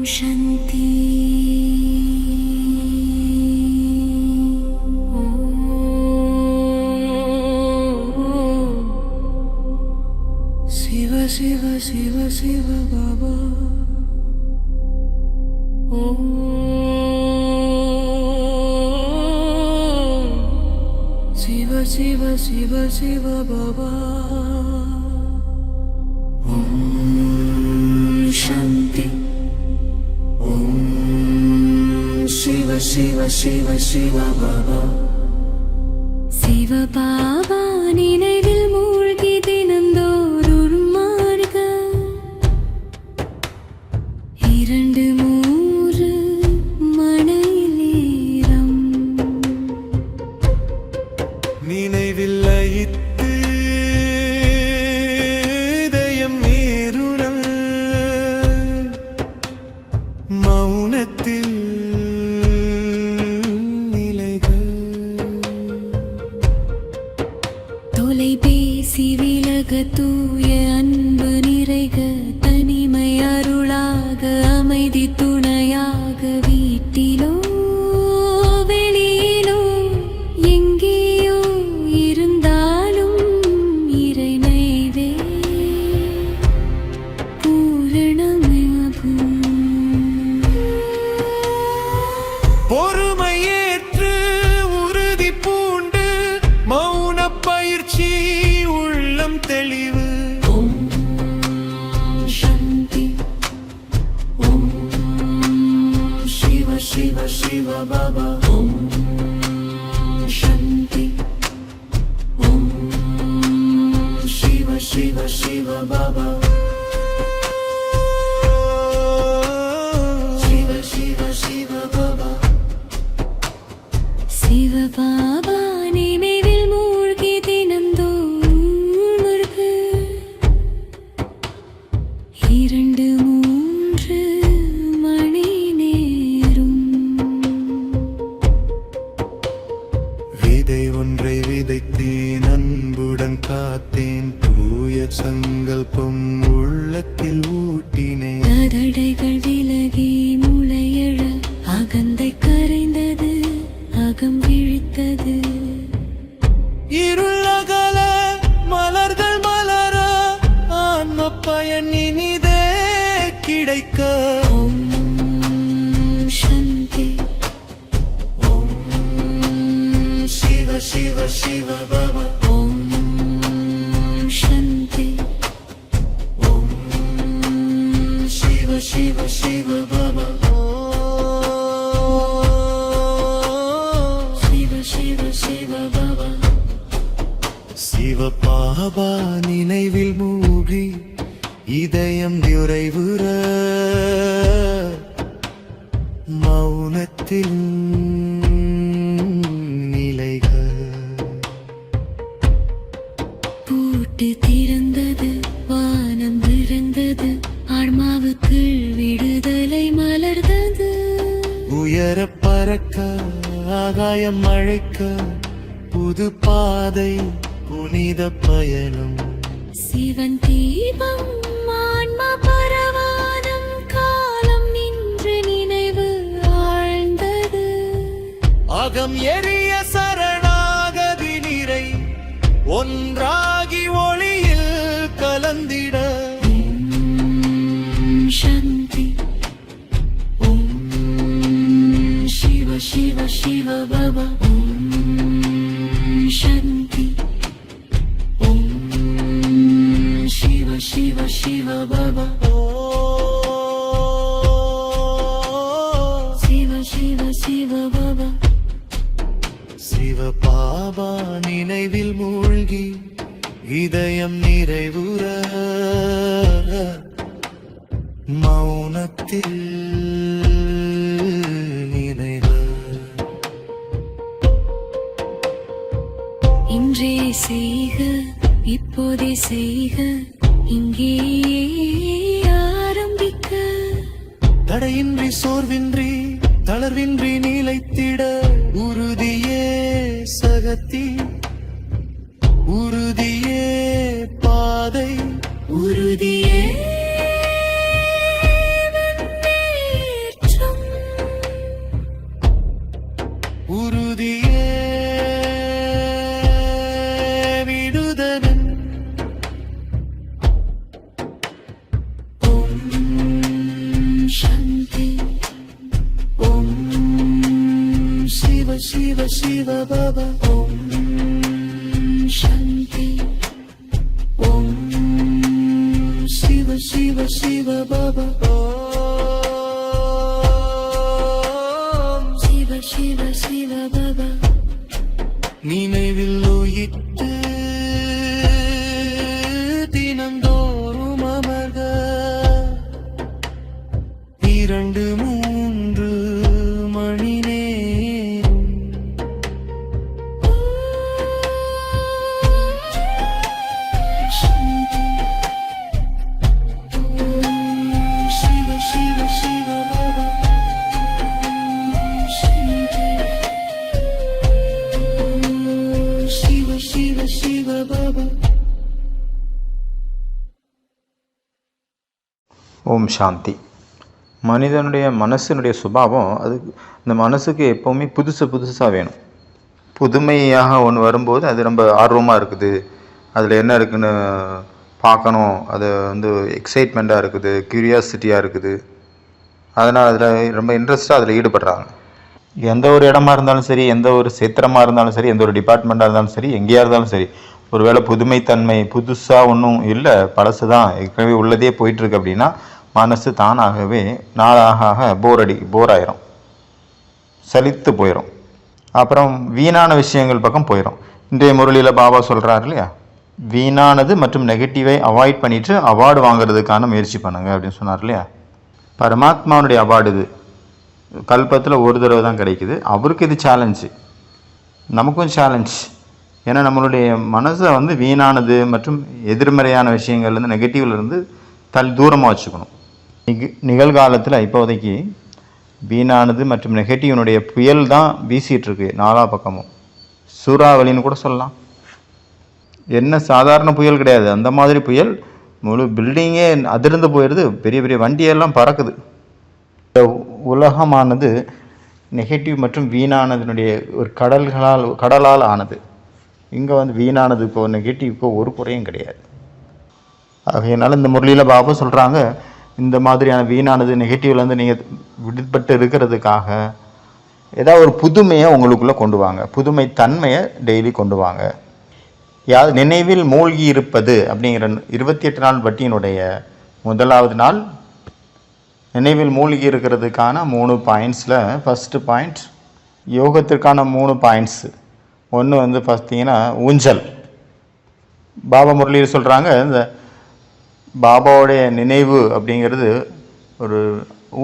शांति शिव शिव शिव शिव बाबा ओम शिव शिव शिव शिव बाबा ओम शांति ओम शिव शिव शिव शिव बाबा शिव बाबा நினைவில் மூழ்கி தினந்தோறும் மார்க 2-3 மணி நேரம் நினைவில் லயித்து இதயம் நீருணல் மௌனத்தில் தொலைபேசி விலக தூய அன்பு நிறைக தனிமை அருளாக அமைதி துணையாக வீட்டிலோ வெளியிலோ எங்கேயோ இருந்தாலும் இறை நைவே பூரணமாகும் பொறுமையேற்று உறுதி பூண்டு மௌன பயிற்சி உள்ளம் தெளிவு ஓம் சாந்தி ஓம் சிவ சிவ சிவ பாபா ஓம் சாந்தி ஓம் சிவ சிவ சிவ பாபா சிவ சிவ சிவ பாபா சிவ பாபா நினைவில் மூழ்கி தினந்தோறும் 2-3 மணி நேரம் விதை ஒன்றை விதைத்தேன் அன்புடன் காத்தேன் தூய சங்கல்பம் உள்ளத்தில் ஊட்டினேன் தடைகள் விலகி முளையழ அகந்தை கரைந்தது அகம் விழித்தது இருளகல மலர்கள் மலர ஆன்ம பயன் இனிதே கிடைக்க ஓம் சாந்தி ஓம் சிவ சிவ சிவ பாபா ஓம் சாந்தி ஓம் சிவ சிவ சிவ பாபா சிவ சிவ சிவ பாபா சிவ பாபா நினைவில் மூழ்கி இதயம் நிறைவுற மௌனத்தில் நிலைக பூட்டு திறந்தது வானம் திறந்தது ஆன்மாவுக்கு விடுதலை மலர்ந்தது உயர பறக்க ஆகாயம் அழைக்க புது பாதை புனித பயணம் சிவன் தீபம் ஆன்மா பரவானம் காலம் நின்று நினைவு ஆழ்ந்தது அகம் எரிய சரணாகதி நிறை ஒன்றாகி ஒளியில் கலந்திட ஓம் சாந்தி ஓம் சிவ சிவ சிவ பாபா ஓம் சாந்தி ஓம் சிவ சிவ சிவ பாபா சிவ சிவ சிவ பாபா சிவ பாபா நினைவில் மூழ்கி இதயம் நிறைவுற மௌனத்தில் நினைவ இன்றே செய்க இப்போதே செய்க இங்கேயே ஆரம்பிக்க தடையின்றி சோர்வின்றி தளர்வின்றி நிலைத்திட உறுதியே சகத்தி உறுதியே பாதை உறுதியே சிவ பாபா ஓம் சாந்தி ஓம் சிவ சிவ சிவ பாபா ஓம் சிவ சிவ சிவ பாபா நினைவில் உயிர்த்து தினந்தோறும் அமர்க 2-3 மணி நேரம் சாந்தி ஓம் சிவ சிவ சிவ பாபா சாந்தி ஓம் சிவ சிவ சிவ பாபா ஓம் சாந்தி. மனிதனுடைய மனசினுடைய சுபாவம் அது இந்த மனசுக்கு எப்போவுமே புதுசாக வேணும். புதுமையாக ஒன்று வரும்போது அது ரொம்ப ஆர்வமாக இருக்குது, அதில் என்ன இருக்குன்னு பார்க்கணும், அது வந்து எக்ஸைட்மெண்ட்டாக இருக்குது, க்யூரியாசிட்டியாக இருக்குது. அதனால் அதில் ரொம்ப இன்ட்ரெஸ்ட்டாக அதில் ஈடுபடுறாங்க. எந்த ஒரு இடமா இருந்தாலும் சரி, எந்த ஒரு சேத்திரமாக இருந்தாலும் சரி, எந்த ஒரு டிபார்ட்மெண்ட்டாக இருந்தாலும் சரி, எங்கேயா இருந்தாலும் சரி, ஒருவேளை புதுமைத்தன்மை புதுசாக ஒன்றும் இல்லை, பழசு தான் ஏற்கனவே உள்ளதே போயிட்டுருக்கு அப்படின்னா மனசு தானாகவே நாளாக போர் ஆயிரும், சலித்து போயிடும். அப்புறம் வீணான விஷயங்கள் பக்கம் போயிடும். இன்றைய முரளியில் பாபா சொல்கிறார் இல்லையா, வீணானது மற்றும் நெகட்டிவை அவாய்ட் பண்ணிவிட்டு அவார்டு வாங்குறதுக்கான முயற்சி பண்ணுங்க அப்படின்னு சொன்னார் இல்லையா. பரமாத்மாவுடைய அவார்டு இது கல்பத்தில் ஒரு தடவை தான் கிடைக்குது. அவருக்கு இது சேலஞ்சு, நமக்கும் சேலஞ்ச். ஏன்னா நம்மளுடைய மனசை வந்து வீணானது மற்றும் எதிர்மறையான விஷயங்கள்லேருந்து நெகட்டிவ்லேருந்து தூரமாக வச்சுக்கணும். நிகழ்காலத்தில் இப்போதைக்கு வீணானது மற்றும் நெகட்டிவ்னுடைய புயல் தான் வீசிகிட்ருக்கு நாலா பக்கமும். சூறாவளின்னு கூட சொல்லலாம். என்ன சாதாரண புயல் கிடையாது, அந்த மாதிரி புயல். முழு பில்டிங்கே அதிர்ந்து போயிடுது, பெரிய பெரிய வண்டியெல்லாம் பறக்குது. இந்த உலகமானது நெகட்டிவ் மற்றும் வீணானதுனுடைய ஒரு கடலால் ஆனது. இங்கே வந்து வீணானதுக்கோ நெகட்டிவ்க்கோ ஒரு குறையும் கிடையாது. ஆகையினால இந்த முரளியில் பாபா சொல்கிறாங்க, இந்த மாதிரியான வீணானது நெகட்டிவ்லேருந்து நீங்கள் விடுபட்டு இருக்கிறதுக்காக ஏதாவது ஒரு புதுமையை உங்களுக்குள்ளே கொண்டு வாங்க, புதுமை தன்மையை டெய்லி கொண்டு வாங்க. யார் நினைவில் மூழ்கி இருப்பது அப்படிங்கிற 28 நாள் வட்டியினுடைய முதலாவது நாள் நினைவில் மூழ்கி இருக்கிறதுக்கான 3 பாயிண்ட்ஸில் ஃபஸ்ட்டு பாயிண்ட் யோகத்திற்கான 3 பாயிண்ட்ஸு. ஒன்று வந்து பார்த்தீங்கன்னா ஊஞ்சல். பாபா முரளியில் சொல்கிறாங்க, இந்த பாபாவுடைய நினைவு அப்படிங்கிறது ஒரு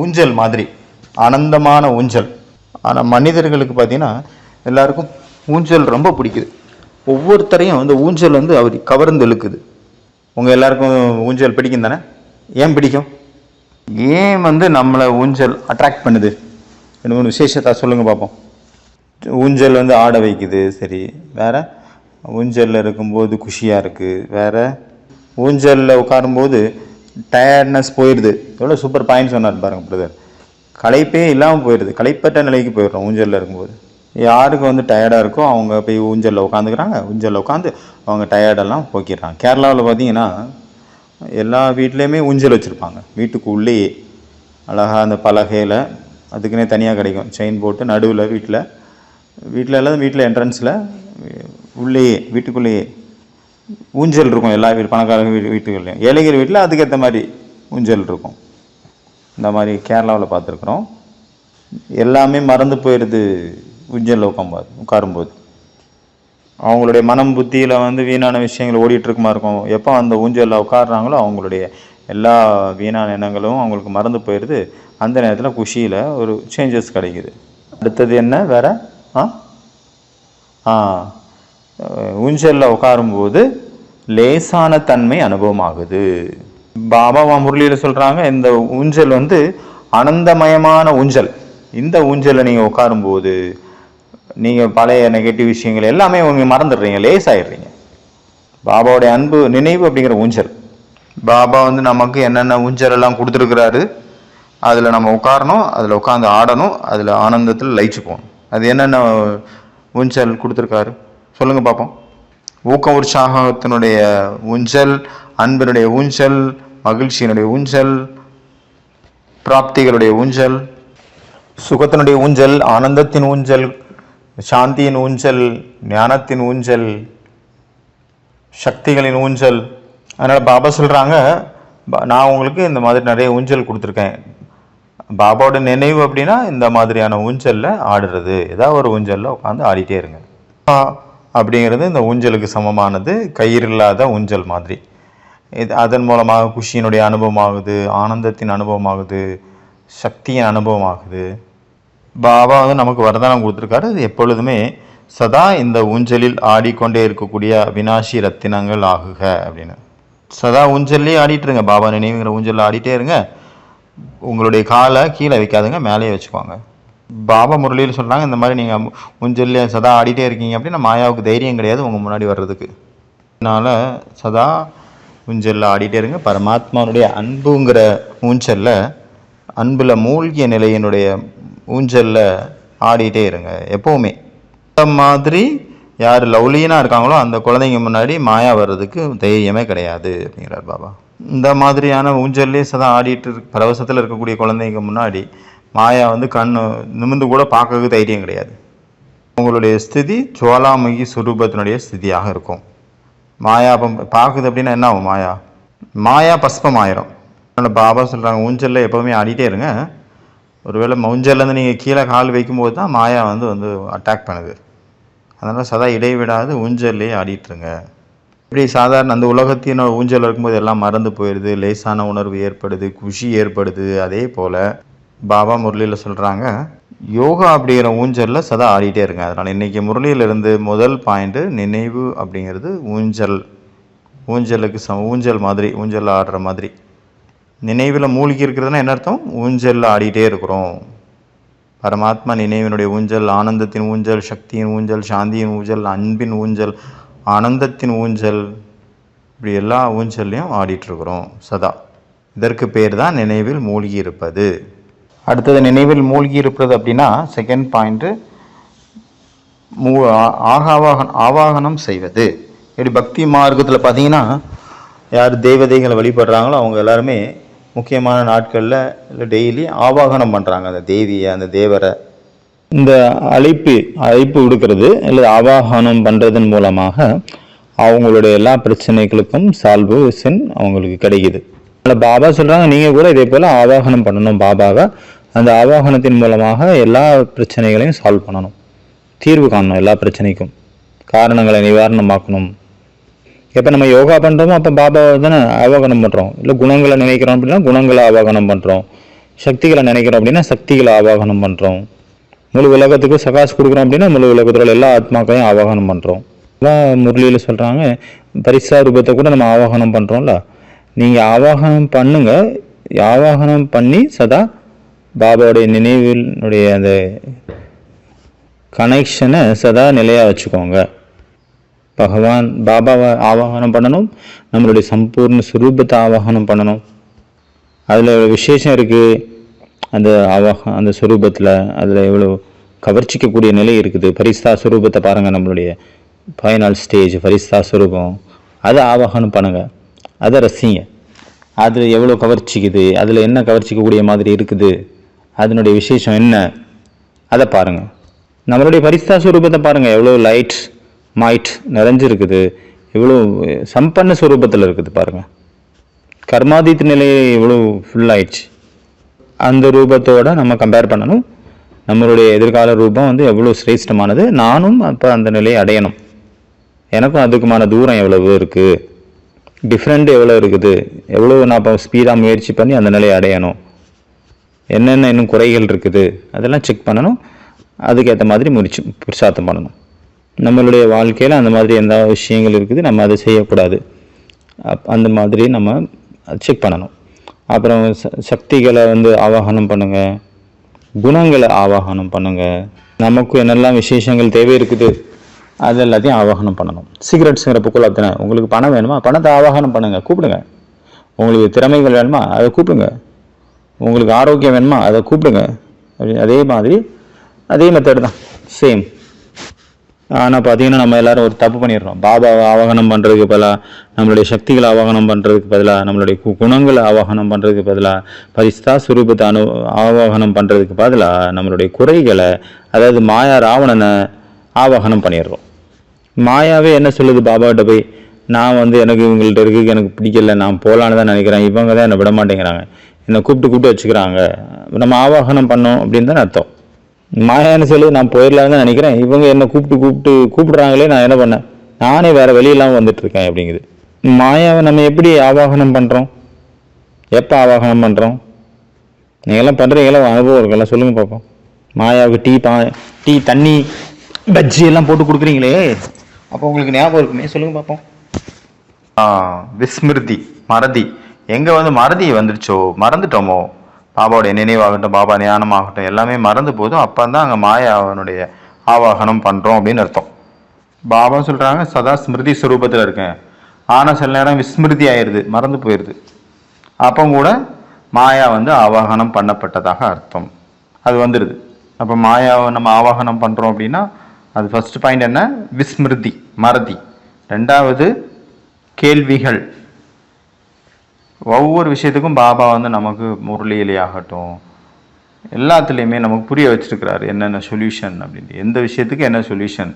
ஊஞ்சல் மாதிரி, ஆனந்தமான ஊஞ்சல். ஆனால் மனிதர்களுக்கு பார்த்தீங்கன்னா எல்லாருக்கும் ஊஞ்சல் ரொம்ப பிடிக்குது. ஒவ்வொருத்தரையும் அந்த ஊஞ்சல் வந்து அவர் கவர்ந்து இழுக்குது. உங்கள் எல்லாருக்கும் ஊஞ்சல் பிடிக்கும் தானே? ஏன் பிடிக்கும்? ஏன் வந்து நம்மளை ஊஞ்சல் அட்ராக்ட் பண்ணுது? ரெண்டு மூணு விசேஷத்தா சொல்லுங்கள் பார்ப்போம். ஊஞ்சல் வந்து ஆட வைக்குது, சரி. வேறு ஊஞ்சலில் இருக்கும்போது குஷியாக இருக்குது. வேறு ஊஞ்சலில் உட்காரும்போது டயர்ட்னஸ் போயிடுது. எவ்வளோ சூப்பர் பாயிண்ட் சொன்னார் பாருங்கள் பிரதர். களைப்பே இல்லாமல் போயிடுது, களைப்பட்ட நிலைக்கு போயிடுறோம் ஊஞ்சலில் இருக்கும்போது. யாருக்கு வந்து டயர்டாக இருக்கோ அவங்க போய் ஊஞ்சலில் உட்காந்துக்கிறாங்க, ஊஞ்சலில் உட்காந்து அவங்க டயர்டெல்லாம் போக்கிடுறாங்க. கேரளாவில் பார்த்தீங்கன்னா எல்லா வீட்லேயுமே ஊஞ்சல் வச்சுருப்பாங்க. வீட்டுக்கு உள்ளேயே அழகாக அந்த பலகையில் அதுக்குன்னே தனியாக கிடைக்கும், செயின் போட்டு நடுவில் வீட்டில் எல்லாம் வீட்டில் என்ட்ரன்ஸில் உள்ளேயே வீட்டுக்குள்ளேயே ஊஞ்சல் இருக்கும். எல்லா பணக்காரங்க வீட்டுகள்லையும், ஏழைகள் வீட்டில் அதுக்கேற்ற மாதிரி ஊஞ்சல் இருக்கும். இந்த மாதிரி கேரளாவில் பார்த்துருக்குறோம். எல்லாமே மறந்து போயிடுது ஊஞ்சலில் உட்காரும்போது. அவங்களுடைய மனம் புத்தியில் வந்து வீணான விஷயங்கள் ஓடிட்டுருக்குமா இருக்கும். எப்போ அந்த ஊஞ்சலில் உட்காடுறாங்களோ அவங்களுடைய எல்லா வீணான எண்ணங்களும் அவங்களுக்கு மறந்து போயிடுது. அந்த நேரத்தில் குஷியில் ஒரு சேஞ்சஸ் கிடைக்குது. அடுத்தது என்ன வேறு? ஊஞ்சலில் உட்காரும்போது லேசான தன்மை அனுபவமாகுது. பாபா முரளியில் சொல்கிறாங்க, இந்த ஊஞ்சல் வந்து ஆனந்தமயமான ஊஞ்சல். இந்த ஊஞ்சலில் நீங்கள் உட்காரும்போது நீங்கள் பழைய நெகட்டிவ் விஷயங்கள் எல்லாமே உங்க மறந்துடுறீங்க, லேசாயிடுறீங்க. பாபாவுடைய அன்பு நினைவு அப்படிங்கிற ஊஞ்சல். பாபா வந்து நமக்கு என்னென்ன ஊஞ்சல் எல்லாம் கொடுத்துருக்குறாரு, அதில் நம்ம உட்காரணும், அதில் உட்காந்து ஆடணும், அதில் ஆனந்தத்தில் லயிச்சு போகணும். அது என்னென்ன ஊஞ்சல் கொடுத்துருக்காரு சொல்லுங்கள் பார்ப்போம். ஊக்கம் உற்சாகத்தினுடைய ஊஞ்சல், அன்பினுடைய ஊஞ்சல், மகிழ்ச்சியினுடைய ஊஞ்சல், பிராப்திகளுடைய ஊஞ்சல், சுகத்தினுடைய ஊஞ்சல், ஆனந்தத்தின் ஊஞ்சல், சாந்தியின் ஊஞ்சல், ஞானத்தின் ஊஞ்சல், சக்திகளின் ஊஞ்சல். அதனால் பாபா சொல்கிறாங்க, நான் உங்களுக்கு இந்த மாதிரி நிறைய ஊஞ்சல் கொடுத்துருக்கேன். பாபாவோட நினைவு அப்படின்னா இந்த மாதிரியான ஊஞ்சலில் ஆடுறது, ஏதாவது ஒரு ஊஞ்சலில் உட்காந்து ஆடிட்டே இருங்க. அப்படிங்கிறது இந்த ஊஞ்சலுக்கு சமமானது, கயிறு இல்லாத ஊஞ்சல் மாதிரி. அதன் மூலமாக குஷியினுடைய அனுபவம் ஆகுது, ஆனந்தத்தின் அனுபவம் ஆகுது, சக்தியின் அனுபவம் ஆகுது. பாபா நமக்கு வரதானம் கொடுத்துருக்காரு. அது எப்பொழுதுமே சதா இந்த ஊஞ்சலில் ஆடிக்கொண்டே இருக்கக்கூடிய அவினாஷி ரத்தினங்கள் ஆகுக அப்படின்னு. சதா ஊஞ்சல்லே ஆடிட்டுருங்க, பாபா நினைவுங்கிற ஊஞ்சலில் ஆடிட்டே இருங்க. உங்களுடைய காலை கீழே வைக்காதுங்க, மேலேயே வச்சுக்கோங்க. பாபா முரளியில் சொல்கிறாங்க, இந்த மாதிரி நீங்கள் ஊஞ்சல்லே சதா ஆடிட்டே இருக்கீங்க அப்படின்னா மாயாவுக்கு தைரியம் கிடையாது உங்கள் முன்னாடி வர்றதுக்கு. அதனால் சதா ஊஞ்சலில் ஆடிட்டே இருங்க. பரமாத்மாவுடைய அன்புங்கிற ஊஞ்சலில், அன்பில் மூழ்கிய நிலையினுடைய ஊஞ்சலில் ஆடிட்டே இருங்க எப்போவுமே. இந்த மாதிரி யார் லவ்லியனாக இருக்காங்களோ அந்த குழந்தைங்க முன்னாடி மாயா வர்றதுக்கு தைரியமே கிடையாது அப்படிங்கிறார் பாபா. இந்த மாதிரியான ஊஞ்சல்லே சதா ஆடிட்டு பரவசத்தில் இருக்கக்கூடிய குழந்தைங்க முன்னாடி மாயா கண் நிமிர்ந்து கூட பார்க்கறதுக்கு தைரியம் கிடையாது. உங்களுடைய ஸ்திதி ஜுவாலாமுகி சுரூபத்தினுடைய ஸ்திதியாக இருக்கும். மாயா பார்க்குது அப்படின்னா என்ன ஆகும்? மாயா பஸ்பமாயிரும். அதனால் பாபா சொல்கிறாங்க, ஊஞ்சலில் எப்போவுமே ஆடிட்டே இருங்க. ஒருவேளை ஊஞ்சல்லேருந்து நீங்கள் கீழே கால் வைக்கும்போது தான் மாயா அட்டாக் பண்ணுது. அதனால் சதா இடைவிடாது ஊஞ்சல்லே ஆடிட்டுருங்க. இப்படி சாதாரண அந்த உலகத்தின் ஊஞ்சல் இருக்கும்போது எல்லாம் மறந்து போயிடுது, லேசான உணர்வு ஏற்படுது, குஷி ஏற்படுது. அதே போல் பாபா முரளியில் சொல்கிறாங்க, யோகா அப்படிங்கிற ஊஞ்சலில் சதா ஆடிட்டே இருங்க. அதனால் இன்றைக்கி முரளியிலிருந்து முதல் பாயிண்ட்டு நினைவு அப்படிங்கிறது ஊஞ்சலுக்கு ஊஞ்சல் மாதிரி, ஊஞ்சலில் ஆடுற மாதிரி. நினைவில் மூழ்கி இருக்கிறதுனா என்ன அர்த்தம்? ஊஞ்சலில் ஆடிட்டே இருக்கிறோம். பரமாத்மா நினைவினுடைய ஊஞ்சல், ஆனந்தத்தின் ஊஞ்சல், சக்தியின் ஊஞ்சல், சாந்தியின் ஊஞ்சல், அன்பின் ஊஞ்சல், ஆனந்தத்தின் ஊஞ்சல், இப்படி எல்லா ஊஞ்சல்லையும் ஆடிட்டுருக்குறோம் சதா. இதற்கு பேர் தான் நினைவில் மூழ்கி இருப்பது. அடுத்தது நினைவில் மூழ்கி இருப்பது அப்படின்னா செகண்ட் பாயிண்ட்டு ஆவாகனம் செய்வது. இப்படி பக்தி மார்க்கத்தில் பார்த்தீங்கன்னா யார் தேவதைகளை வழிபடுறாங்களோ அவங்க எல்லாருமே முக்கியமான நாட்களில் இல்லை டெய்லி ஆவாகனம் பண்ணுறாங்க அந்த தேவியை, அந்த தேவரை. இந்த அழைப்பு விடுக்கிறது இல்லை ஆவாகனம் பண்ணுறதன் மூலமாக அவங்களுடைய எல்லா பிரச்சனைகளுக்கும் சால்வேஷன் அவங்களுக்கு கிடைக்குது. அதில் பாபா சொல்கிறாங்க, நீங்கள் கூட இதே போல் ஆவாகனம் பண்ணணும் பாபாவை. அந்த ஆவாகனத்தின் மூலமாக எல்லா பிரச்சனைகளையும் சால்வ் பண்ணணும், தீர்வு காணணும், எல்லா பிரச்சனைக்கும் காரணங்களை நிவாரணமாக்கணும். எப்போ நம்ம யோகா பண்ணுறோமோ அப்போ பாபாவை தானே ஆவாகனம் பண்ணுறோம். இல்லை குணங்களை நினைக்கிறோம் அப்படின்னா குணங்களை ஆவாகனம் பண்ணுறோம். சக்திகளை நினைக்கிறோம் அப்படின்னா சக்திகளை ஆவாகனம் பண்ணுறோம். முழு உலகத்துக்கு சகாஸ் கொடுக்குறோம் அப்படின்னா முழு உலகத்தில் எல்லா ஆத்மாக்களையும் ஆவாகனம் பண்ணுறோம். முரளியில் சொல்கிறாங்க, பரிசா ரூபத்தை கூட நம்ம ஆவாகனம் பண்ணுறோம்ல. நீங்கள் ஆவாகனம் பண்ணுங்க, ஆவாகனம் பண்ணி சதா பாபாவுடைய நினைவினுடைய அந்த கனெக்ஷனை சதா நிலையாக வச்சுக்கோங்க. பகவான் பாபாவை ஆவாகனம் பண்ணணும், நம்மளுடைய சம்பூர்ண சுரூபத்தை ஆவாகனம் பண்ணணும். அதில் விசேஷம் இருக்குது. அந்த சுரூபத்தில் அதில் எவ்வளோ கவர்ச்சிக்கக்கூடிய நிலை இருக்குது. பரிஸ்தா சுரூபத்தை பாருங்கள், நம்மளுடைய ஃபைனல் ஸ்டேஜ் பரிஸ்தா சுரூபம். அதை ஆவாகனம் பண்ணுங்கள், அதை ரசிங்க. அதில் எவ்வளோ கவர்ச்சிக்குது, அதில் என்ன கவர்ச்சிக்கக்கூடிய மாதிரி இருக்குது, அதனுடைய விசேஷம் என்ன, அதை பாருங்கள். நம்மளுடைய பரிஸ்தா சுரூபத்தை பாருங்கள், எவ்வளோ லைட் மைட் நிறைஞ்சிருக்குது, இவ்வளோ சம்பன்ன சுரூபத்தில் இருக்குது பாருங்கள். கர்மாதீத் நிலை இவ்வளோ ஃபுல் ஆயிடுச்சு. அந்த ரூபத்தோடு நம்ம கம்பேர் பண்ணணும். நம்மளுடைய எதிர்கால ரூபம் எவ்வளோ சிரேஷ்டமானது. நானும் அப்போ அந்த நிலையை அடையணும். எனக்கும் அதுக்குமான தூரம் எவ்வளவு இருக்குது, டிஃப்ரெண்ட் எவ்வளோ இருக்குது, எவ்வளோ நான் இப்போ ஸ்பீடாக முயற்சி பண்ணி அந்த நிலையை அடையணும், என்னென்ன இன்னும் குறைகள் இருக்குது அதெல்லாம் செக் பண்ணணும். அதுக்கேற்ற மாதிரி புருஷார்த்தம் பண்ணணும். நம்மளுடைய வாழ்க்கையில் அந்த மாதிரி எந்த விஷயங்கள் இருக்குது, நம்ம அதை செய்யக்கூடாது. அந்த மாதிரி நம்ம செக் பண்ணணும். அப்புறம் சக்திகளை ஆவாகனம் பண்ணுங்கள், குணங்களை ஆவாகனம் பண்ணுங்கள். நமக்கு என்னெல்லாம் விசேஷங்கள் தேவை இருக்குது அது எல்லாத்தையும் ஆவாகனம் பண்ணணும். சிகரெட்ஸுங்கிற புக்குள்ள தானே. உங்களுக்கு பணம் வேணுமா, பணத்தை ஆவாகனம் பண்ணுங்கள், கூப்பிடுங்க. உங்களுக்கு திறமைகள் வேணுமா, அதை கூப்பிடுங்க. உங்களுக்கு ஆரோக்கியம் வேணுமா, அதை கூப்பிடுங்க. அதே மாதிரி அதே மெத்தட் தான், சேம். ஆனால் பார்த்தீங்கன்னா நம்ம எல்லோரும் ஒரு தப்பு பண்ணிடுறோம். பாபாவை ஆவாகனம் பண்ணுறதுக்கு பதிலாக, நம்மளுடைய சக்திகளை ஆவாகனம் பண்ணுறதுக்கு பதிலாக, நம்மளுடைய குணங்களை ஆவாகனம் பண்ணுறதுக்கு பதிலாக, பரிஸ்தா சுரூபத்தை ஆவாகனம் பண்ணுறதுக்கு பதிலாக நம்மளுடைய குறைகளை, அதாவது மாயா ராவணனை ஆவாகனம் பண்ணிடுறோம். மாயாவே என்ன சொல்லுது பாபாகிட்ட போய், நான் எனக்கு இவங்கள்ட்ட இருக்கு, எனக்கு பிடிக்கல, நான் போகலான்னு தான் நினைக்கிறேன், இவங்க தான் என்னை விட மாட்டேங்கிறாங்க, என்னை கூப்பிட்டு வச்சுக்கிறாங்க, நம்ம ஆவாகனம் பண்ணோம் அப்படின்னு தான் அர்த்தம். மாயா என்ன சொல்லுது, நான் போயிடலான்னு தான் நினைக்கிறேன், இவங்க என்னை கூப்பிடுறாங்களே, நான் என்ன பண்ணேன், நானே வேற வெளியெல்லாம் வந்துட்டுருக்கேன் அப்படிங்குது. மாயாவை நம்ம எப்படி ஆவாகனம் பண்ணுறோம், எப்போ ஆவாகனம் பண்ணுறோம்? நீங்கள்லாம் பண்ணுறீங்களா, அனுபவம் இருக்குல்ல, சொல்லுங்கள் பார்ப்போம். மாயாவுக்கு டீ தண்ணி பஜ்ஜி எல்லாம் போட்டு கொடுக்குறீங்களே, அப்போ உங்களுக்கு ஞாபகம் இருக்குமே, சொல்லுங்கள் பார்ப்போம். விஸ்மிருதி, மறதி. எங்கே மறதி வந்துடுச்சோ, மறந்துட்டோமோ, பாபாவுடைய நினைவாகட்டும், பாபா ஞானமாகட்டும், எல்லாமே மறந்து போதும், அப்போ தான் அங்கே மாயாவனுடைய ஆவாகனம் பண்ணுறோம் அப்படின்னு அர்த்தம். பாபா சொல்கிறாங்க, சதா ஸ்மிருதி ஸ்வரூபத்தில் இருக்கேன், ஆனால் சில நேரம் விஸ்மிருதி ஆயிடுது, மறந்து போயிடுது, அப்போ கூட மாயா ஆவாகனம் பண்ணப்பட்டதாக அர்த்தம், அது வந்துடுது. அப்போ மாயாவை நம்ம ஆவாகனம் பண்ணுறோம் அப்படின்னா அது ஃபர்ஸ்ட் பாயிண்ட் என்ன, விஸ்மிருதி, மறதி. ரெண்டாவது கேள்விகள். ஒவ்வொரு விஷயத்துக்கும் பாபா நமக்கு முரளியிலேயாகட்டும் எல்லாத்துலேயுமே நமக்கு புரிய வச்சிருக்கிறாரு என்னென்ன சொல்யூஷன் அப்படின்ட்டு, எந்த விஷயத்துக்கு என்ன சொல்யூஷன்.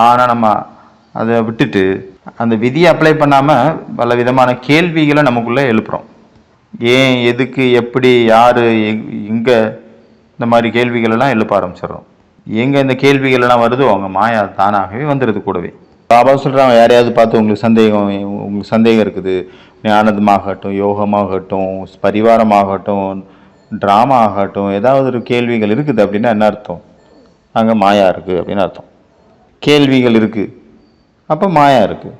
ஆனால் நம்ம அதை விட்டுட்டு அந்த விதியை அப்ளை பண்ணாமல் பல விதமான கேள்விகளை நமக்குள்ளே எழுப்புகிறோம். ஏன், எதுக்கு, எப்படி, யார், எங்கே, இந்த மாதிரி கேள்விகள் எல்லாம் எழுப்ப ஆரம்பிச்சிடுறோம். எங்கே இந்த கேள்விகள் எல்லாம் வருதோ அவங்க மாயா தானாகவே வந்துடுது கூடவே. பாபா சொல்கிறாங்க, யாரையாவது பார்த்து உங்களுக்கு சந்தேகம் இருக்குது, ஞானமாகட்டும், யோகமாகட்டும், பரிவாரமாகட்டும், ட்ராமா ஆகட்டும், ஏதாவது ஒரு கேள்விகள் இருக்குது அப்படின்னா என்ன அர்த்தம், அங்கே மாயா இருக்குது அப்படின்னு அர்த்தம். கேள்விகள் இருக்குது, அப்போ மாயா இருக்குது.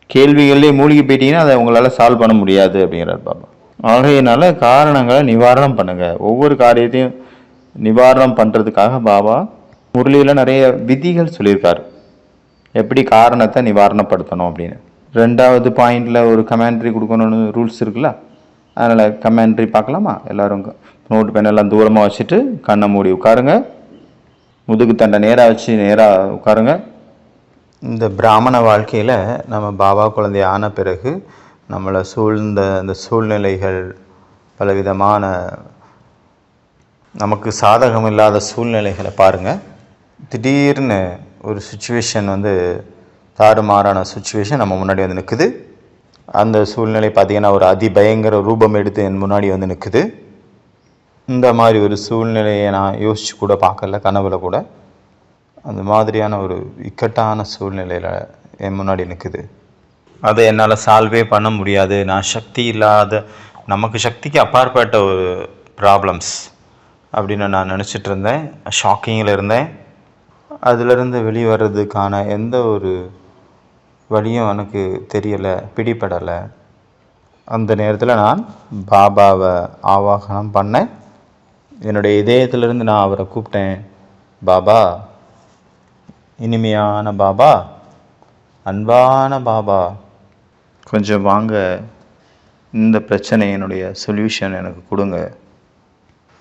கேள்விகள்லேயே மூழ்கி போயிட்டீங்கன்னா அதை உங்களால் சால்வ் பண்ண முடியாது அப்படிங்கிறார் பாபா. ஆகையினால காரணங்களை நிவாரணம் பண்ணுங்கள். ஒவ்வொரு காரியத்தையும் நிவாரணம் பண்ணுறதுக்காக பாபா முரளியில் நிறைய விதிகள் சொல்லியிருக்காரு, எப்படி காரணத்தை நிவாரணப்படுத்தணும் அப்படின்னு. ரெண்டாவது பாயிண்டில் ஒரு கமெண்ட்ரி கொடுக்கணும்னு ரூல்ஸ் இருக்குல்ல, அதனால் கமெண்ட்ரி பார்க்கலாமா? எல்லோரும் நோட்டு பெண்ணெல்லாம் தூரமாக வச்சுட்டு கண்ணை மூடி உட்காருங்க, முதுகு தண்டை நேராக வச்சு நேராக உட்காருங்க. இந்த பிராமண வாழ்க்கையில் நம்ம பாபா குழந்தை ஆன பிறகு நம்மளை சூழ்ந்த அந்த சூழ்நிலைகள், பலவிதமான நமக்கு சாதகம் இல்லாத சூழ்நிலைகளை பாருங்கள். திடீர்னு ஒரு சுச்சுவேஷன் தாறுமாறான சுச்சுவேஷன் நம்ம முன்னாடி நிற்குது. அந்த சூழ்நிலை பார்த்திங்கன்னா ஒரு அதிபயங்கர ரூபம் எடுத்து என் முன்னாடி நிற்குது. இந்த மாதிரி ஒரு சூழ்நிலையை நான் யோசித்து கூட பார்க்கல, கனவுல கூட. அந்த மாதிரியான ஒரு இக்கட்டான சூழ்நிலையில் என் முன்னாடி நிற்குது. அதை என்னால் சால்வே பண்ண முடியாது, நான் சக்தி இல்லாத, நமக்கு சக்திக்கு அப்பாற்பட்ட ஒரு ப்ராப்ளம்ஸ் அப்படின்னு நான் நினச்சிட்டு இருந்தேன். ஷாக்கிங்கில் இருந்தேன். அதிலிருந்து வெளிவரதுக்கான எந்த ஒரு வழியும் எனக்கு தெரியலை, பிடிபடலை. அந்த நேரத்தில் நான் பாபாவை ஆவாகனம் பண்ணேன். என்னுடைய இதயத்திலிருந்து நான் அவரை கூப்பிட்டேன், பாபா, இனிமையான பாபா, அன்பான பாபா, கொஞ்சம் வாங்க, இந்த பிரச்சனையினுடைய சொல்யூஷன் எனக்கு கொடுங்க.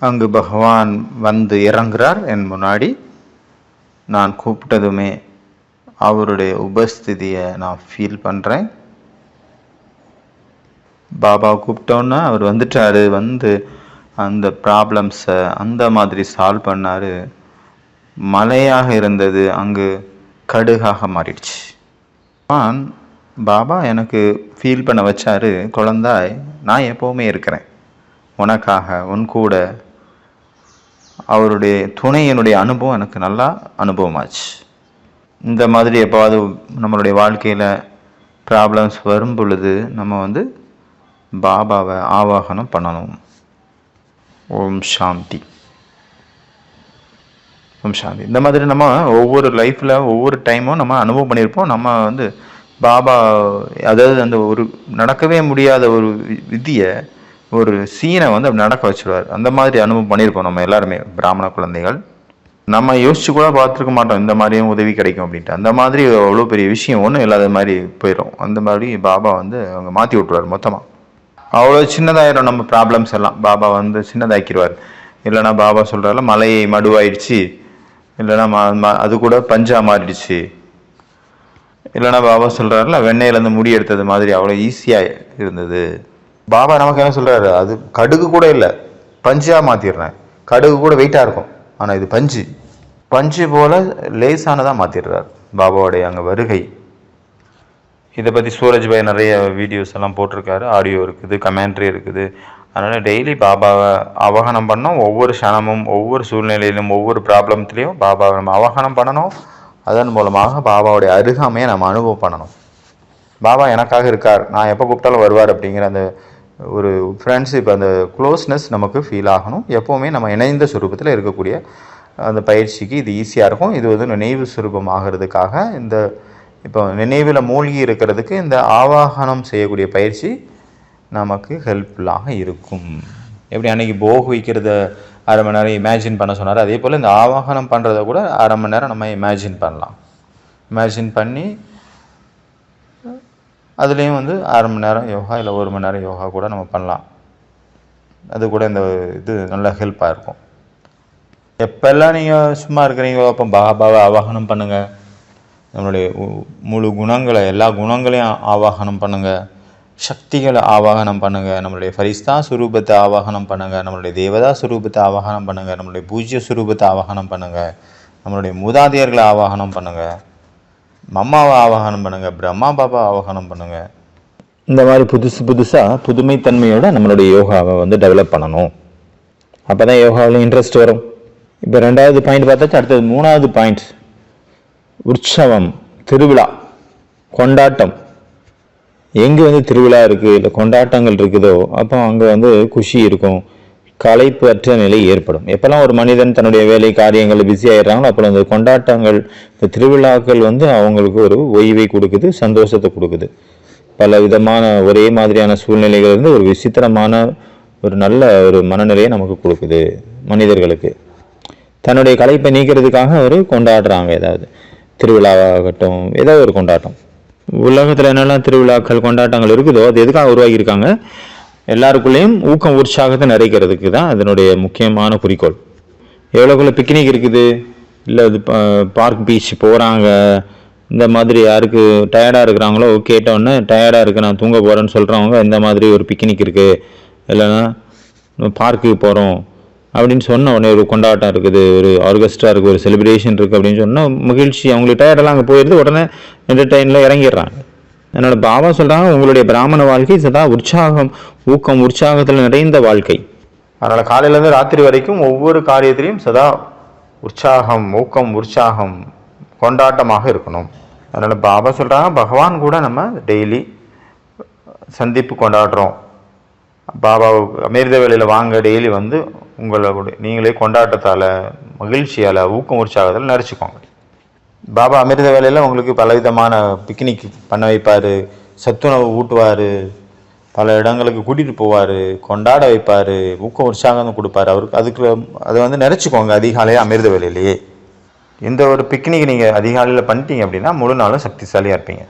அங்கு பகவான் இறங்குறார் என் முன்னாடி. நான் கூப்பிட்டதுமே அவருடைய உபஸ்திதியை நான் ஃபீல் பண்ணுறேன். பாபா கூப்பிட்டோன்னா அவர் வந்துட்டார், அந்த ப்ராப்ளம்ஸை அந்த மாதிரி சால்வ் பண்ணார். மலையாக இருந்தது அங்கு கடுகாக மாறிடுச்சு. பாபா எனக்கு ஃபீல் பண்ண வச்சார், குழந்தாய், நான் எப்போவுமே இருக்கிறேன் உனக்காக, உன் கூட. அவருடைய துணையினுடைய அனுபவம் எனக்கு நல்லா அனுபவமாச்சு. இந்த மாதிரி எப்போவாது நம்மளுடைய வாழ்க்கையில் ப்ராப்ளம்ஸ் வரும் பொழுது நம்ம பாபாவை ஆவாகனம் பண்ணணும். ஓம் சாந்தி, ஓம் சாந்தி. இந்த மாதிரி நம்ம ஒவ்வொரு லைஃப்பில் ஒவ்வொரு டைமும் நம்ம அனுபவம் பண்ணியிருப்போம். நம்ம பாபா, அதாவது அந்த ஒரு நடக்கவே முடியாத ஒரு விதியை, ஒரு சீனை அப்படி நடக்க வச்சுருவார். அந்த மாதிரி அனுபவம் பண்ணியிருப்போம் நம்ம எல்லாருமே, பிராமண குழந்தைகள். நம்ம யோசிச்சு கூட பார்த்துருக்க மாட்டோம் இந்த மாதிரியும் உதவி கிடைக்கும் அப்படின்ட்டு. அந்த மாதிரி அவ்வளோ பெரிய விஷயம் ஒன்றும் இல்லாத மாதிரி போயிடும். அந்த மாதிரி பாபா அவங்க மாற்றி விட்டுருவார் மொத்தமாக. அவ்வளோ சின்னதாயிரும் நம்ம ப்ராப்ளம்ஸ் எல்லாம். பாபா சின்னதாக்கிடுவார். இல்லைனா பாபா சொல்கிறால மலை மடுவாயிடுச்சு, இல்லைனா அது கூட பஞ்சா மாறிடுச்சு, இல்லைனா பாபா சொல்கிறாருல வெண்ணெயிலேருந்து முடி எடுத்தது மாதிரி அவ்வளோ ஈஸியாக இருந்தது. பாபா நமக்கு என்ன சொல்கிறாரு, அது கடுகு கூட இல்லை, பஞ்சாக மாற்றிடுறேன். கடுகு கூட வெயிட்டாக இருக்கும், ஆனால் இது பஞ்சு. பஞ்சு போல் லேசானதாக மாற்றிடுறார் பாபாவுடைய அங்கே வருகை. இதை பற்றி சூரஜ்பாய் நிறைய வீடியோஸ் எல்லாம் போட்டிருக்காரு, ஆடியோ இருக்குது, கமெண்ட்ரி இருக்குது. அதனால் டெய்லி பாபாவை அவகானம் பண்ணோம். ஒவ்வொரு க்ஷணமும், ஒவ்வொரு சூழ்நிலையிலும், ஒவ்வொரு ப்ராப்ளம்லேயும் பாபாவை நம்ம அவகானம் பண்ணணும். அதன் மூலமாக பாபாவுடைய அருகாமையை நம்ம அனுபவம் பண்ணணும். பாபா எனக்காக இருக்கார், நான் எப்போ கூப்பிட்டாலும் வருவார் அப்படிங்கிற அந்த ஒரு ஃப்ரெண்ட்ஷிப், அந்த க்ளோஸ்னஸ் நமக்கு ஃபீல் ஆகணும். எப்போவுமே நம்ம இணைந்த சுரூபத்தில் இருக்கக்கூடிய அந்த பயிற்சிக்கு இது ஈஸியாக இருக்கும். இது வந்து நினைவு சுரூபம் ஆகிறதுக்காக இந்த இப்போ நினைவில் மூழ்கி இருக்கிறதுக்கு இந்த ஆவாகனம் செய்யக்கூடிய பயிற்சி நமக்கு ஹெல்ப்ஃபுல்லாக இருக்கும். எப்படி அன்றைக்கி போக வைக்கிறத அரை மணி நேரம் இமேஜின் பண்ண சொன்னார், அதே போல் இந்த ஆவாகனம் பண்ணுறத கூட அரை மணி நேரம் நம்ம இமேஜின் பண்ணலாம். இமேஜின் பண்ணி அதுலேயும் வந்து அரை மணி நேரம் யோகா இல்லை 1 மணி நேரம் யோகா கூட நம்ம பண்ணலாம். அது கூட இந்த இது நல்ல ஹெல்ப்பாக இருக்கும். எப்போல்லாம் நீங்கள் சும்மா இருக்கிறீங்களோ அப்போ பாபாவை ஆவாகனம் பண்ணுங்கள். நம்மளுடைய முழு குணங்களை, எல்லா குணங்களையும் ஆவாகனம் பண்ணுங்கள். சக்திகளை ஆவாகனம் பண்ணுங்கள். நம்மளுடைய ஃபரிஸ்தா சுரூபத்தை ஆவாகனம் பண்ணுங்கள். நம்மளுடைய தேவதா சுரூபத்தை ஆவாகனம் பண்ணுங்கள். நம்மளுடைய பூஜ்ய சுரூபத்தை ஆவாகனம் பண்ணுங்கள். நம்மளுடைய மூதாதையர்களை ஆவாகனம் பண்ணுங்கள். மம்மாவை ஆவாகனம் பண்ணுங்கள். பிரம்மா பாபா ஆவாகனம் பண்ணுங்கள். இந்த மாதிரி புதுசாக புதுமைத்தன்மையோட நம்மளுடைய யோகாவை வந்து டெவலப் பண்ணணும். அப்போ தான் யோகாவில் இன்ட்ரெஸ்ட் வரும். இப்போ 2வது பாயிண்ட் பார்த்தாச்சு. அடுத்தது 3வது பாயிண்ட், உற்சவம், திருவிழா, கொண்டாட்டம். எங்கே வந்து திருவிழா இருக்குது இல்லை கொண்டாட்டங்கள் இருக்குதோ அப்போ அங்கே வந்து குஷி இருக்கும், களைப்பு அற்ற நிலை ஏற்படும். எப்போல்லாம் ஒரு மனிதன் தன்னுடைய வேலை காரியங்கள் பிஸி ஆகிடுறாங்களோ அப்போ அந்த கொண்டாட்டங்கள், இந்த திருவிழாக்கள் வந்து அவங்களுக்கு ஒரு ஓய்வை கொடுக்குது, சந்தோஷத்தை கொடுக்குது. பல விதமான ஒரே மாதிரியான சூழ்நிலைகள் இருந்து ஒரு விசித்திரமான ஒரு நல்ல ஒரு மனநிலையை நமக்கு கொடுக்குது. மனிதர்களுக்கு தன்னுடைய களைப்பை நீக்கிறதுக்காக ஒரு கொண்டாடுறாங்க. ஏதாவது திருவிழாவாகட்டும், ஏதோ ஒரு கொண்டாட்டம். உலகத்தில் என்னெல்லாம் திருவிழாக்கள் கொண்டாட்டங்கள் இருக்குதோ அது எதுக்காக உருவாக்கியிருக்காங்க? எல்லாருக்குள்ளேயும் ஊக்கம் உற்சாகத்தை நிறைக்கிறதுக்கு தான் அதனுடைய முக்கியமான குறிக்கோள். எவ்வளோக்குள்ள பிக்னிக் இருக்குது, இல்லை இது பார்க் பீச் போகிறாங்க, இந்த மாதிரி யாருக்கு டயர்டாக இருக்கிறாங்களோ கேட்டோன்னே டயர்டாக இருக்குது நான் தூங்க போகிறேன்னு சொல்கிறவங்க இந்த மாதிரி ஒரு பிக்னிக் இருக்குது, இல்லைன்னா பார்க்குக்கு போகிறோம் அப்படின்னு சொன்ன உடனே ஒரு கொண்டாட்டம் இருக்குது, ஒரு ஆர்கெஸ்ட்ரா இருக்குது, ஒரு செலிப்ரேஷன் இருக்குது அப்படின்னு சொன்னால் மகிழ்ச்சி. அவங்களுக்கு டயர்டெல்லாம் அங்கே போயிடுது, உடனே என்டர்டெயினில் இறங்கிடுறாங்க. அதனால் பாபா சொல்கிறாங்க, உங்களுடைய பிராமண வாழ்க்கை சதா உற்சாகம், ஊக்கம், உற்சாகத்தில் நிறைந்த வாழ்க்கை. அதனால் காலையிலேருந்து ராத்திரி வரைக்கும் ஒவ்வொரு காரியத்திலையும் சதா உற்சாகம், ஊக்கம், உற்சாகம், கொண்டாட்டமாக இருக்கணும். அதனால் பாபா சொல்கிறாங்க, பகவான் கூட நம்ம டெய்லி சந்திப்பு கொண்டாடுறோம். பாபா அமிர்த வேளையில் வாங்க, டெய்லி வந்து உங்களுடைய நீங்களே கொண்டாட்டத்தால், மகிழ்ச்சியால், ஊக்கம் உற்சாகத்தில் நினச்சிக்கோங்க. பாபா அமிர்த வேளையில் உங்களுக்கு பலவிதமான பிக்னிக் பண்ண வைப்பார், சத்துணவு ஊட்டுவார், பல இடங்களுக்கு கூட்டிகிட்டு போவார், கொண்டாட வைப்பார், ஊக்கம் உற்சாகம் கொடுப்பார் அவருக்கு. அதுக்கு அதை வந்து நினச்சிக்கோங்க அதிகாலையாக அமிர்த வேளையிலேயே. இந்த ஒரு பிக்னிக் நீங்கள் அதிகாலையில் பண்ணிட்டீங்க அப்படின்னா முழு நாளும் சக்திசாலியாக இருப்பீங்க.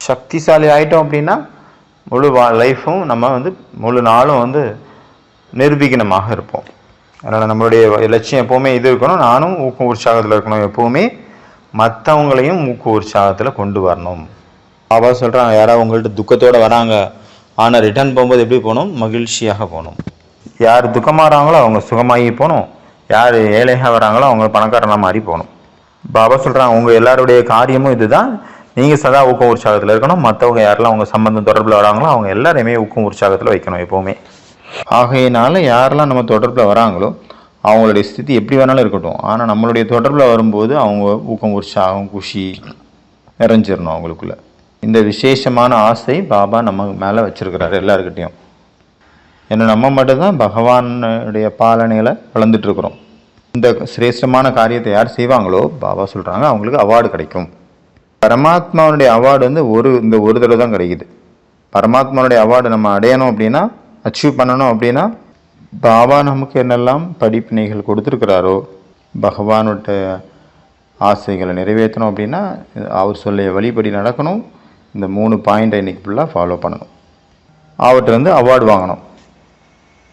சக்திசாலி ஆகிட்டோம் அப்படின்னா முழு லைஃப்பும் நம்ம வந்து முழு நாளும் வந்து நிர்விகனமாக இருப்போம். அதனால் நம்மளுடைய லட்சியம் எப்போவுமே இது இருக்கணும், நானும் ஊக்கம் உற்சாகத்தில் இருக்கணும், எப்போவுமே மற்றவங்களையும் ஊக்க உற்சாகத்தில் கொண்டு வரணும். பாபா சொல்கிறாங்க, யாராவது உங்கள்கிட்ட துக்கத்தோடு வராங்க, ஆனால் ரிட்டர்ன் போகும்போது எப்படி போகணும்? மகிழ்ச்சியாக போகணும். யார் துக்கமாகறாங்களோ அவங்க சுகமாகி போகணும், யார் ஏழையாக வராங்களோ அவங்க பணக்காரனாக மாறி போகணும். பாபா சொல்கிறாங்க, உங்கள் எல்லாருடைய காரியமும் இதுதான், நீங்கள் சதா ஊக்கம் உற்சாகத்தில் இருக்கணும். மற்றவங்க யாரெல்லாம் அவங்க சம்பந்தம் தொடர்பில் வராங்களோ அவங்க எல்லாரையுமே ஊக்கம் உற்சாகத்தில் வைக்கணும் எப்போவுமே. ஆகையினால யாரெல்லாம் நம்ம தொடர்பில் வராங்களோ அவங்களுடைய ஸ்திதி எப்படி வேணாலும் இருக்கட்டும், ஆனால் நம்மளுடைய தொடர்பில் வரும்போது அவங்க ஊக்கம் உற்சாகம் குஷி நிறைஞ்சிடணும் அவங்களுக்குள்ள. இந்த விசேஷமான ஆசை பாபா நம்ம மேலே வச்சுருக்கிறாரு எல்லாருக்கிட்டையும். ஏன்னா நம்ம மட்டும்தான் பகவானுடைய பாலனையில் வளர்ந்துட்டுருக்குறோம். இந்த சிரேஷ்டமான காரியத்தை யார் செய்வாங்களோ பாபா சொல்கிறாங்க அவங்களுக்கு அவார்டு கிடைக்கும். பரமாத்மாவுடைய அவார்டு வந்து இந்த ஒரு தடவை தான் கிடைக்குது. பரமாத்மாவுடைய அவார்டு நம்ம அடையணும் அப்படின்னா, அச்சீவ் பண்ணணும் அப்படின்னா, பாபா நமக்கு என்னெல்லாம் படிப்பினைகள் கொடுத்துருக்கிறாரோ, பகவானோட ஆசைகளை நிறைவேற்றணும் அப்படின்னா அவர் சொல்லிய வழிபடி நடக்கணும். இந்த 3 பாயிண்டை இன்றைக்கி ஃபுல்லாக ஃபாலோ பண்ணணும். அவர்கிட்ட வந்து அவார்டு வாங்கணும்.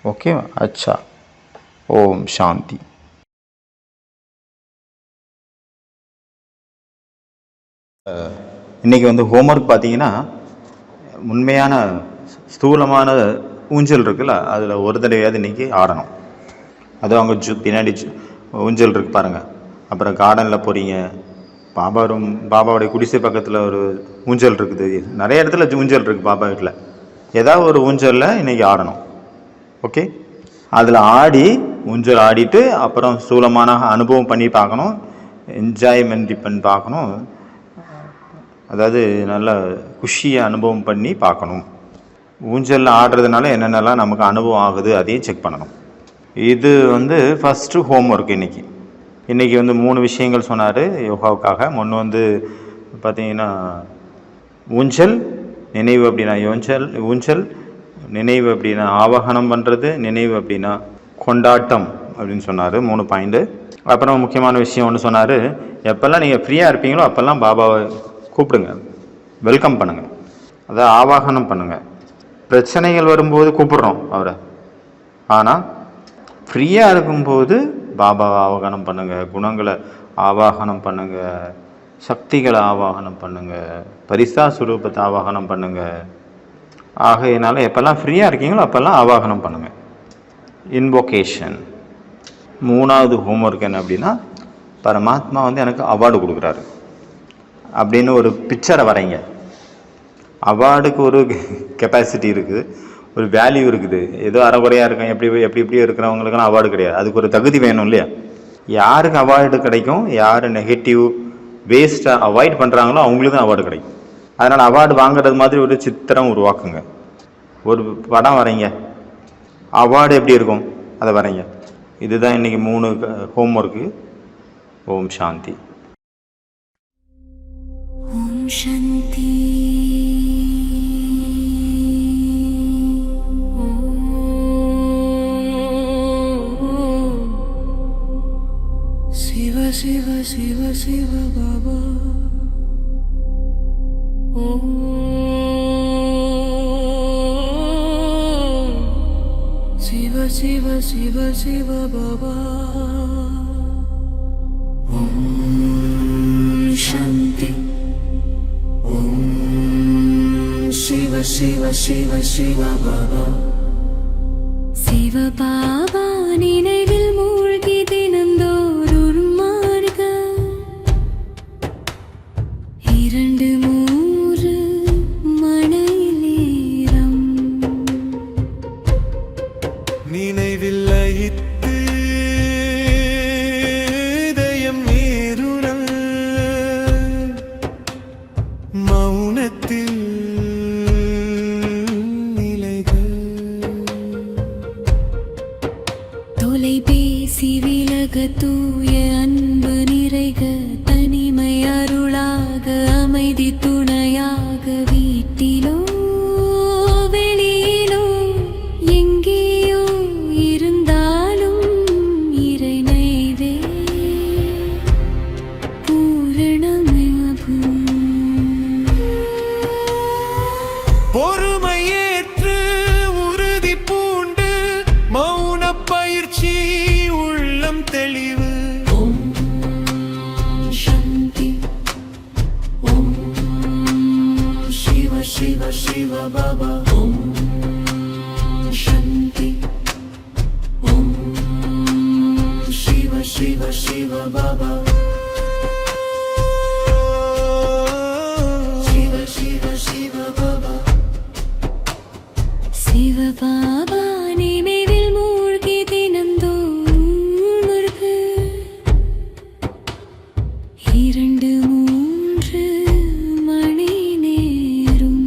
ஓகே, அச்சா. ஓம் சாந்தி. இன்றைக்கி வந்து ஹோம்ஒர்க் பார்த்தீங்கன்னா, உண்மையான ஸ்தூலமான ஊஞ்சல் இருக்குல்ல, அதில் ஒரு தடவையாவது இன்றைக்கி ஆடணும். அதுவும் அவங்க பின்னாடி ஊஞ்சல் இருக்கு பாருங்கள், அப்புறம் கார்டனில் போகிறீங்க, பாபாவுடைய குடிசை பக்கத்தில் ஒரு ஊஞ்சல் இருக்குது, நிறைய இடத்துல ஊஞ்சல் இருக்குது பாபா வீட்டில். ஏதாவது ஒரு ஊஞ்சலில் இன்றைக்கி ஆடணும். ஓகே, அதில் ஆடி ஊஞ்சல் ஆடிட்டு அப்புறம் ஸ்தூலமான அனுபவம் பண்ணி பார்க்கணும், என்ஜாய்மெண்ட் பண்ணி பார்க்கணும், அதாவது நல்ல குஷியை அனுபவம் பண்ணி பார்க்கணும். ஊஞ்சலில் ஆடுறதுனால என்னென்னலாம் நமக்கு அனுபவம் ஆகுது அதையும் செக் பண்ணணும். இது ஃபஸ்ட்டு ஹோம் ஒர்க். இன்றைக்கி 3 விஷயங்கள் சொன்னார் யோகாவுக்காக. ஒன்று பார்த்திங்கன்னா ஊஞ்சல், நினைவு அப்படின்னா ஊஞ்சல், நினைவு அப்படின்னா ஆவாகனம் பண்ணுறது, நினைவு அப்படின்னா கொண்டாட்டம் அப்படின்னு சொன்னார். 3 பாயிண்ட்டு. அப்புறம் முக்கியமான விஷயம் ஒன்று சொன்னார், எப்போல்லாம் நீங்கள் ஃப்ரீயாக இருப்பீங்களோ அப்போல்லாம் பாபாவை கூப்பிடுங்க, வெல்கம் பண்ணுங்கள், அதாவது ஆவாகனம் பண்ணுங்கள். பிரச்சனைகள் வரும்போது கூப்பிடுறோம் அவரை, ஆனால் ஃப்ரீயாக இருக்கும்போது பாபாவை ஆவாகனம் பண்ணுங்கள், குணங்களை ஆவாகனம் பண்ணுங்கள், சக்திகளை ஆவாகனம் பண்ணுங்கள், பரிசா சுரூபத்தை ஆவாகனம் பண்ணுங்கள். ஆகையினால எப்போல்லாம் ஃப்ரீயாக இருக்கீங்களோ அப்போல்லாம் ஆவாகனம் பண்ணுங்கள். இன்வோகேஷன். 3வது ஹோம்ஒர்க் என்ன அப்படின்னா, பரமாத்மா எனக்கு அவார்டு கொடுக்குறாரு அப்படின்னு ஒரு பிக்சரை வரைங்க. அவார்டுக்கு ஒரு கெப்பாசிட்டி இருக்குது, ஒரு வேல்யூ இருக்குது. ஏதோ அறகுறையாக இருக்கும், எப்படி இருக்கிறவங்களுக்கெல்லாம் அவார்டு கிடையாது. அதுக்கு ஒரு தகுதி வேணும் இல்லையா? யாருக்கு அவார்டு கிடைக்கும், யார் நெகட்டிவ் வேஸ்ட்டை அவாய்ட் பண்ணுறாங்களோ அவங்களுக்கு தான் அவார்டு கிடைக்கும். அதனால் அவார்டு வாங்குறது மாதிரி ஒரு சித்திரம் உருவாக்குங்க, ஒரு படம் வரைங்க, அவார்டு எப்படி இருக்கும் அதை வரைங்க. இதுதான் இன்றைக்கி 3 ஹோம்ஒர்க்கு. ஓம் சாந்தி. ஓம் சாந்தி. சிவ சிவ சிவ சிவ பாபா. ஓம் சிவ சிவ சிவ சிவ பாபா. ஓம் சாந்தி. ஓம் சிவ சிவ சிவ சிவ பாபா. சிவ பாபா நினைவில் மூழ்கி தினந்தோறும் மார்க 2-3 மணி நேரம் நினைவில் லயித்து இதயம் நீருணல் மௌனத்தில் நிலைகள். தொலைபேசி விலக தூய அன்பு நிறைக தனிமை அருளாக அமைதி துணையாக வீட்டிலோ வெளியிலோ எங்கேயோ இருந்தாலும் இறை நைவே பூரணமாகும். பொறுமையேற்று உறுதி பூண்டு மௌன பயிற்சி உள்ளம் தெளிவு. ஓம் சாந்தி. ஓம் சிவ சிவ சிவ பாபா. ஓம் சாந்தி. ஓம் சிவ சிவ சிவ பாபா. சிவ சிவ சிவ பாபா. சிவ பாபா நினைவில் மூழ்கி தினந்தோறும் முருக 2-3 மணி நேரம்.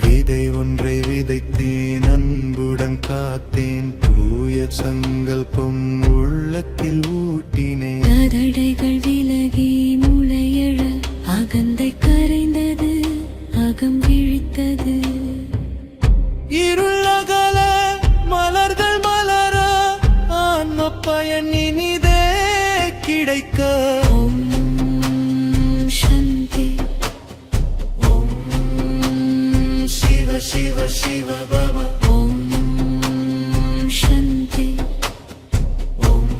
விதை ஒன்றை விதைத்தேன், அன்புடன் காத்தேன், தூய சங்கல்பம் உள்ளத்தில் ஊட்டினேன். கதடைகள் விலகி முளையழ அகந்தை கரைந்தது, அகம் விழித்தது. இருளகல மலர்கள் மலர ஆன்ம பயன் இனிதே கிடைக்க. ஓம் சாந்தி. ஓம் சிவ சிவ சிவ பாபா. ஓம் சாந்தி. ஓம்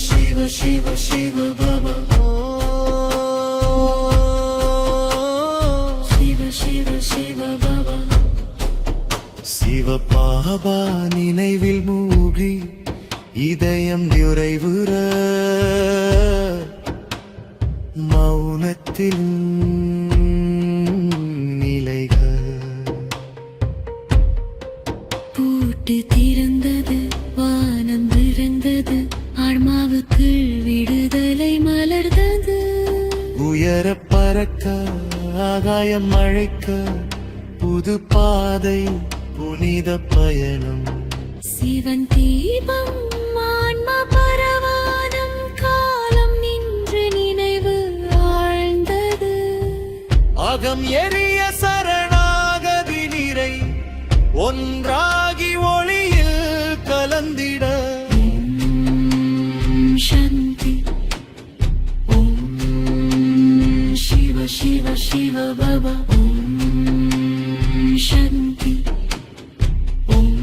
சிவ சிவ சிவ பாபா. சிவ சிவ சிவ பாபா. சிவ பாபா நினைவில் மூழ்கி இதயம் நிறைவுற மௌனத்தில் நிலைக பூட்டு திறந்தது, வானம் திறந்தது, ஆன்மாவுக்குள் விடுதலை மலர்ந்தது. உயர பறக்க ஆகாயம் அழைக்க புது பாதை புனித பயணம் சிவன் தீபம் ஆன்மா பரவானம் காலம் நின்று நினைவு ஆழ்ந்தது. அகம் எரிய சரணாகதி நிறை ஒன்றாகி ஒளியில் கலந்திட சாந்தி. ஓம் சிவ சிவ சிவ பாபா. ஓம் சாந்தி. ஓம்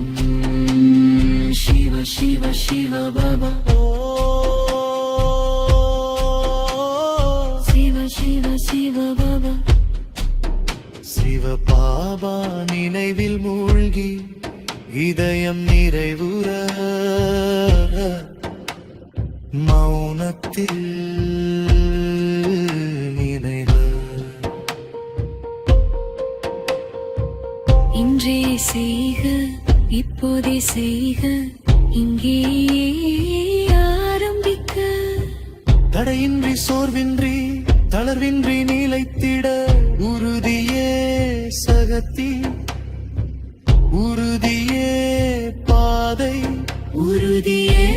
சிவ சிவ சிவ பாபா. சிவ சிவ சிவ பாபா. சிவ பாபா நினைவில் மூழ்கி இதயம் நிறைவுற மௌனத்தில் நினைவு இன்றே செய்க, இப்போதே செய்க, இங்கே ஆரம்பிக்க. தடையின்றி சோர்வின்றி தளர்வின்றி நிலைத்திட உறுதியே சகத்தி உறுதியே பாதை உறுதியே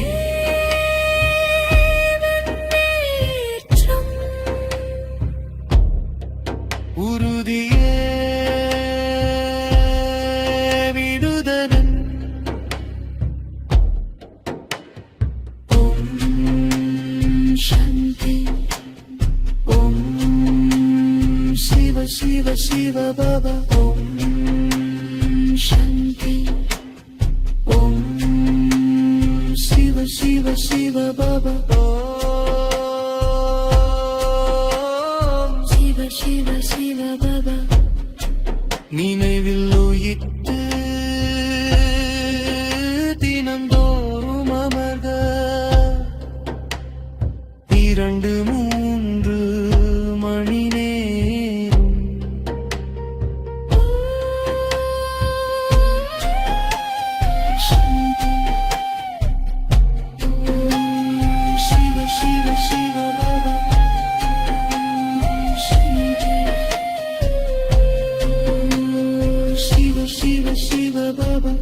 முன்னேற்றம். உறுதியே விடுதலன் ஓம் சாந்தி. ஓம் சிவ சிவ சிவ பாபா. ஓம் சாந்தி. ஓம் சிவ சிவ சிவ பாபா. சிவ சிவ சிவ பாபா. நினைவில் உயிர்த்து தினந்தோறும் அமர்க 2-3 மணி நேரம் சாந்தி. ஓம் சிவ சிவ சிவ பாபா. சாந்தி. ஓம் சிவ சிவ சிவ பாபா.